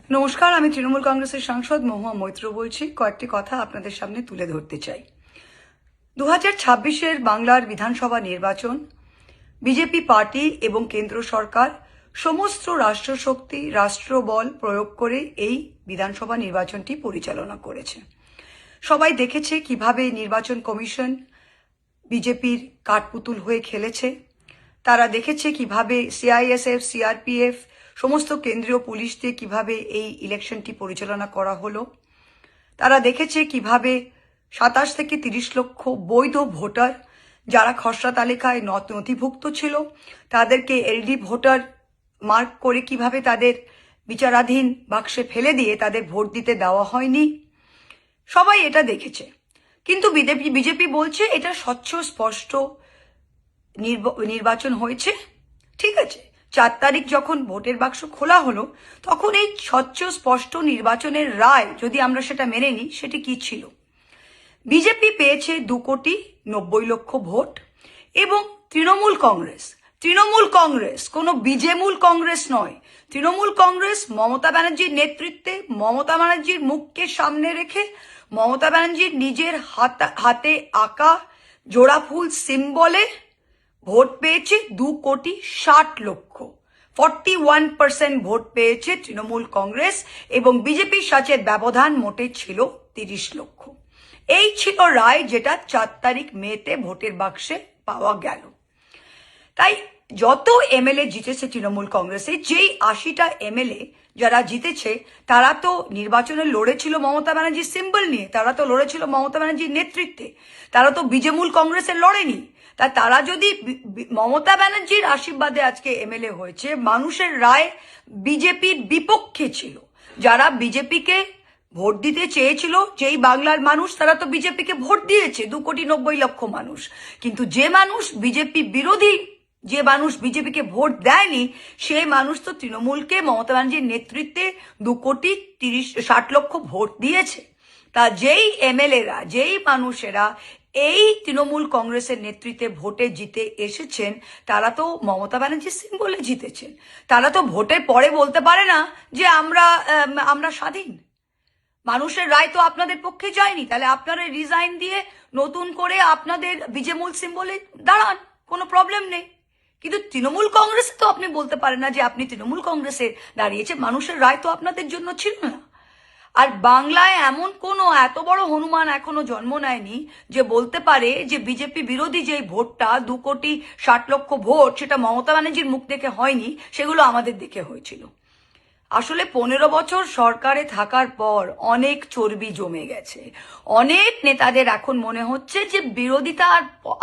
নমস্কার, আমি তৃণমূল কংগ্রেসের সাংসদ মহুয়া মৈত্র বলছি। কয়েকটি কথা আপনাদের সামনে তুলে ধরতে চাই। 2026-এর বাংলার বিধানসভা নির্বাচন বিজেপি পার্টি এবং কেন্দ্র সরকার সমস্ত রাষ্ট্রশক্তি রাষ্ট্রবল প্রয়োগ করে এই বিধানসভা নির্বাচনটি পরিচালনা করেছে। সবাই দেখেছে কিভাবে নির্বাচন কমিশন বিজেপির কাঠপুতুল হয়ে খেলেছে। তারা দেখেছে কিভাবে সিআইএসএফ, সিআরপিএফ, সমস্ত কেন্দ্রীয় পুলিশ দিয়ে কিভাবে এই ইলেকশনটি পরিচালনা করা হলো। তারা দেখেছে কিভাবে 27 থেকে 30 লক্ষ বৈধ ভোটার যারা খসড়া তালিকায় নথিভুক্ত ছিল তাদেরকে এলডি ভোটার মার্ক করে কিভাবে তাদের বিচারাধীন বাক্সে ফেলে দিয়ে তাদের ভোট দিতে দেওয়া হয়নি। সবাই এটা দেখেছে। কিন্তু বিজেপি বলছে এটা স্বচ্ছ স্পষ্ট নির্বাচন হয়েছে। ঠিক আছে, 4 তারিখ যখন ভোটের বাক্স খোলা হলো তখন এই স্বচ্ছ স্পষ্ট নির্বাচনের রায় যদি আমরা সেটা মেনে নিই, সেটি কি ছিল? বিজেপি পেয়েছে 2,90,00,000 ভোট এবং তৃণমূল কংগ্রেস কোনো বিজেমূল কংগ্রেস নয়। তৃণমূল কংগ্রেস মমতা ব্যানার্জির নেতৃত্বে, মমতা ব্যানার্জির মুখকে সামনে রেখে, মমতা ব্যানার্জির নিজের হাতে আঁকা জোড়া ফুল সিম্বলে ভোট পেয়েছে 2,60,00,000। 41% ভোট পেয়েছে তৃণমূল কংগ্রেস এবং বিজেপির সাথে ব্যবধান মোটে ছিল 30 লক্ষ। এই ছিল রায় যেটা 4 তারিখ মেতে ভোটের বাক্সে পাওয়া গেল। তাই যত এমএলএ জিতেছে তৃণমূল কংগ্রেসে, যেই 80টা এমএলএ যারা জিতেছে তারা তো নির্বাচনে লড়েছিল মমতা ব্যানার্জির সিম্বল নিয়ে, তারা তো লড়েছিল মমতা ব্যানার্জির নেতৃত্বে, তারা তো বিজেমূল কংগ্রেসের লড়েনি। তা তারা যদি মমতা ব্যানার্জির আশীর্বাদে আজকে এমএলএ হয়েছে, মানুষের রায় বিজেপির বিপক্ষে ছিল। যারা বিজেপিকে ভোট দিতে চেয়েছিল, যেই বাংলার মানুষ, তারা তো বিজেপিকে ভোট দিয়েছে, 2,90,00,000 মানুষ। কিন্তু যে মানুষ বিজেপি বিরোধী, যে মানুষ বিজেপিকে ভোট দেয়নি, সেই মানুষ তো তৃণমূলকে মমতা ব্যানার্জির নেতৃত্বে 2,60,00,000 ভোট দিয়েছে। তা যেই এমএলএরা, যেই মানুষেরা এই তৃণমূল কংগ্রেসের নেতৃত্বে ভোটে জিতে এসেছেন, তারা তো মমতা ব্যানার্জির সিম্বলে জিতেছেন। তারা তো ভোটের পরে বলতে পারে না যে আমরা স্বাধীন। মানুষের রায় তো আপনাদের পক্ষে যায়নি, তাহলে আপনারা রিজাইন দিয়ে নতুন করে আপনাদের বিজেমূল সিম্বলে দাঁড়ান, কোনো প্রবলেম নেই। কিন্তু তৃণমূল কংগ্রেসে তো আপনি বলতে পারেন না যে আপনি তৃণমূল কংগ্রেসে দাঁড়িয়েছে, মানুষের রায় তো আপনাদের জন্য ছিল না। আর বাংলায় এমন কোনো এত বড় হনুমান এখনো জন্ম নেয়নি যে বলতে পারে যে বিজেপি বিরোধী যে ভোটটা 2,60,00,000 ভোট, সেটা মমতা ব্যানার্জির মুখ দেখে হয়নি, সেগুলো আমাদের দেখে হয়েছিল। আসলে 15 বছর সরকারে থাকার পর অনেক চর্বি জমে গেছে। অনেক নেতাদের এখন মনে হচ্ছে যে বিরোধিতা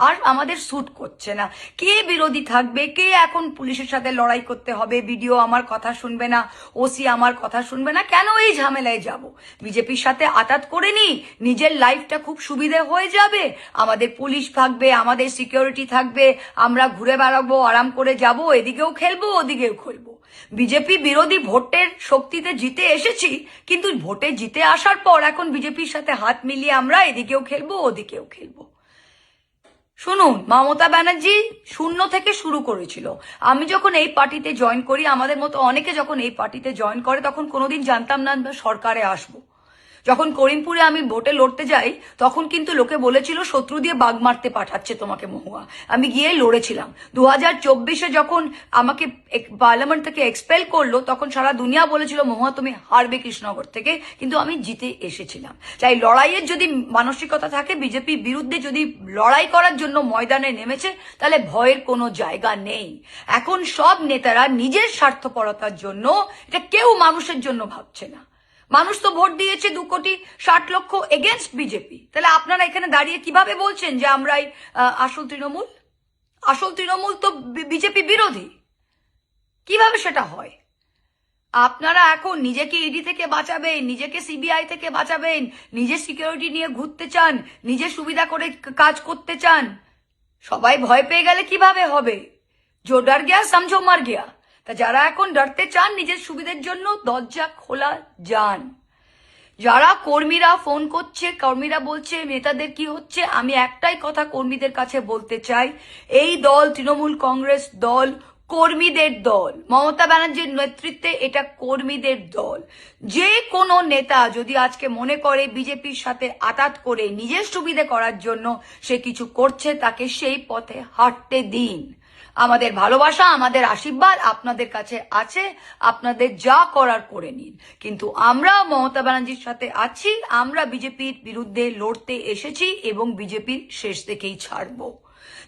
আর আমাদের স্যুট করছে না। কে বিরোধী থাকবে, কে এখন পুলিশের সাথে লড়াই করতে হবে, বিডিও আমার কথা শুনবে না, ওসি আমার কথা শুনবে না, কেন এই ঝামেলায় যাব? বিজেপির সাথে আতাত করে নি, নিজের লাইফটা খুব সুবিধে হয়ে যাবে, আমাদের পুলিশ থাকবে, আমাদের সিকিউরিটি থাকবে, আমরা ঘুরে বেড়াবো, আরাম করে যাব, এদিকেও খেলবো ওদিকেও খেলবো। বিজেপি বিরোধী ভোটের শক্তিতে জিতে এসেছি, কিন্তু ভোটে জিতে আসার পর এখন বিজেপির সাথে হাত মিলিয়ে আমরা এদিকেও খেলবো ওদিকেও খেলবো। শুনুন, মমতা ব্যানার্জি 0 থেকে শুরু করেছিল। আমি যখন এই পার্টিতে জয়েন করি, আমাদের মতো অনেকে যখন এই পার্টিতে জয়েন করে, তখন কোনোদিন জানতাম না সরকারে আসবো। যখন করিমপুরে আমি ভোটে লড়তে যাই, তখন কিন্তু লোকে বলেছিল শত্রু দিয়ে বাঘ মারতে পাঠাচ্ছে তোমাকে মহুয়া। আমি গিয়ে লড়েছিলাম। 2024-এ যখন আমাকে পার্লামেন্ট থেকে এক্সপেল করলো, তখন সারা দুনিয়া বলেছিল মহুয়া তুমি হারবে কৃষ্ণনগর থেকে, কিন্তু আমি জিতে এসেছিলাম। তাই লড়াইয়ের যদি মানসিকতা থাকে, বিজেপির বিরুদ্ধে যদি লড়াই করার জন্য ময়দানে নেমেছে, তাহলে ভয়ের কোনো জায়গা নেই। এখন সব নেতারা নিজের স্বার্থপরতার জন্য, এটা কেউ মানুষের জন্য ভাবছে না। মানুষ তো ভোট দিয়েছে 2,60,00,000 এগেনস্ট বিজেপি। তাহলে আপনারা এখানে দাঁড়িয়ে কিভাবে বলছেন যে আমরাই আসল তৃণমূল? আসল তৃণমূল তো বিজেপি বিরোধী। কিভাবে সেটা হয়? আপনারা এখন নিজেকে ইডি থেকে বাঁচাবেন, নিজেকে সিবিআই থেকে বাঁচাবেন, নিজের সিকিউরিটি নিয়ে ঘুরতে চান, নিজের সুবিধা করে কাজ করতে চান। সবাই ভয় পেয়ে গেলে কিভাবে হবে? জো ডর গিয়া সমঝো মর গিয়া। তা যারা এখন ডরতে চান নিজের সুবিধার জন্য, দরজা খোলা যান। যারা কর্মীরা ফোন করছে, কর্মীরা বলছে নেতাদের কি হচ্ছে, আমি একটাই কথা কর্মীদের কাছে বলতে চাই, এই দল তৃণমূল কংগ্রেস দল কর্মীদের দল, মমতা ব্যানার্জির নেতৃত্বে এটা কর্মীদের দল। যে কোনো নেতা যদি আজকে মনে করে বিজেপির সাথে আতাত করে নিজের সুবিধে করার জন্য সে কিছু করছে, তাকে সেই পথে হাঁটতে দিন। আমাদের ভালোবাসা, আমাদের আশীর্বাদ আপনাদের কাছে আছে, আপনাদের যা করার করে নিন। কিন্তু আমরা মমতা ব্যানার্জির সাথে আছি, আমরা বিজেপির বিরুদ্ধে লড়তে এসেছি এবং বিজেপির শেষ থেকেই ছাড়বো।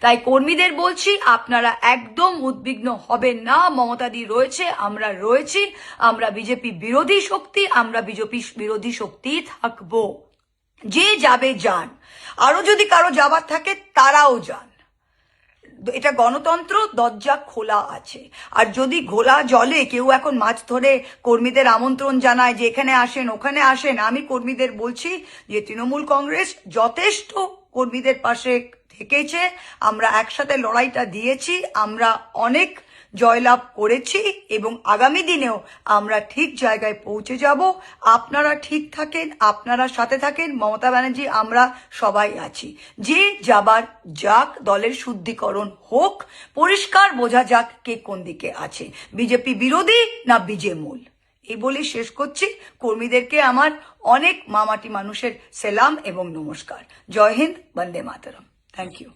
তাই কর্মীদের বলছি, আপনারা একদম উদ্বিগ্ন হবেন না। মমতাদি রয়েছে, আমরা রয়েছি, আমরা বিজেপি বিরোধী শক্তি, আমরা বিজেপি বিরোধী শক্তি থাকবো। যে যাবে যান, আরো যদি কারো যাবার থাকে তারাও যান। এটা গণতন্ত্র, দরজা খোলা আছে। আর যদি ঘোলা জলে কেউ এখন মাছ ধরে কর্মীদের আমন্ত্রণ জানায় যে এখানে আসেন ওখানে আসেন, আমি কর্মীদের বলছি যে তৃণমূল কংগ্রেস যথেষ্ট কর্মীদের পাশে থেকেছে। আমরা একসাথে লড়াইটা দিয়েছি, আমরা অনেক জয়লাভ করেছি এবং আগামী দিনেও আমরা ঠিক জায়গায় পৌঁছে যাব। আপনারা ঠিক থাকেন, আপনারা সাথে থাকেন। মমতা ব্যানার্জি, আমরা সবাই আছি। যে যাবার যাক, দলের শুদ্ধিকরণ হোক, পরিষ্কার বোঝা যাক কে কোন দিকে আছে, বিজেপি বিরোধী না বিজেমূল। এই বলে শেষ করছি। কর্মীদেরকে আমার অনেক মামাটি মানুষের সেলাম এবং নমস্কার। জয় হিন্দ, বন্দে মাতরম। Thank you.